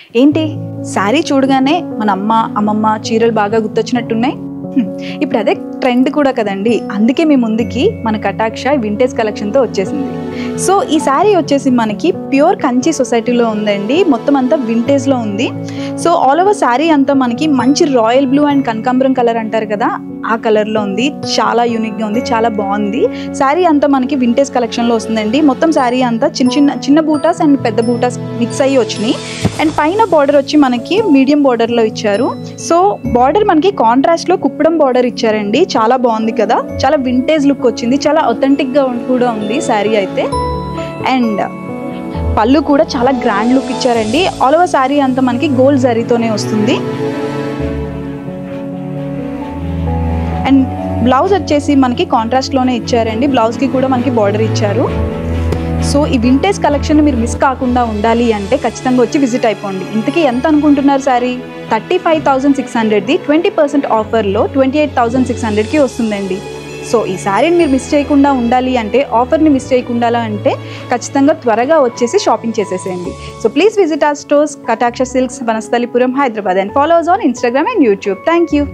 ఏంటి శారీ చూడగానే మన అమ్మమ్మ చీరలు బాగా గుర్తొచ్చినట్టున్నాయి. ఇప్పుడు అదే ట్రెండ్ కూడా కదండి. అందుకే మీ ముందుకి మన కటాక్ష వింటేజ్ కలెక్షన్తో వచ్చేసింది. సో ఈ శారీ వచ్చేసి మనకి ప్యూర్ కంచి సొసైటీలో ఉందండి. మొత్తం అంతా వింటేజ్లో ఉంది. సో ఆల్ ఓవర్ శారీ అంతా మనకి మంచి రాయల్ బ్లూ అండ్ కనకాంబరం కలర్ అంటారు కదా, ఆ కలర్లో ఉంది. చాలా యూనిక్గా ఉంది, చాలా బాగుంది. శారీ అంతా మనకి వింటేజ్ కలెక్షన్లో వస్తుందండి. మొత్తం శారీ అంతా చిన్న బూటాస్ అండ్ పెద్ద బూటాస్ మిక్స్ అయ్యి వచ్చినాయి. అండ్ పైన బార్డర్ వచ్చి మనకి మీడియం బార్డర్లో ఇచ్చారు. సో బార్డర్ మనకి కాంట్రాస్ట్లో కుప్పడం బార్డర్ ఇచ్చారండి. చాలా బాగుంది కదా, చాలా వింటేజ్ లుక్ వచ్చింది, చాలా ఒథెంటిక్గా కూడా ఉంది శారీ అయితే. అండ్ పళ్ళు కూడా చాలా గ్రాండ్ లుక్ ఇచ్చారండి. ఆల్ ఓవర్ శారీ అంతా మనకి గోల్డ్ జరీతోనే వస్తుంది. అండ్ బ్లౌజ్ వచ్చేసి మనకి కాంట్రాస్ట్లోనే ఇచ్చారండి. బ్లౌజ్కి కూడా మనకి బార్డర్ ఇచ్చారు. సో ఈ వింటేజ్ కలెక్షన్ మీరు మిస్ కాకుండా ఉండాలి అంటే ఖచ్చితంగా వచ్చి విజిట్ అయిపోండి. ఇంతకీ ఎంత అనుకుంటున్నారు శారీ? 35,600ది 20% ఆఫర్లో 28,600కి వస్తుందండి. సో ఈ శారీని మీరు మిస్ చేయకుండా ఉండాలి అంటే, ఆఫర్ని మిస్ చేయకుండా అంటే ఖచ్చితంగా త్వరగా వచ్చేసి షాపింగ్ చేసేసేయండి. So please visit our stores, Kataksha silks, Vanasthalipuram, Hyderabad, and follow us on Instagram and YouTube. Thank you.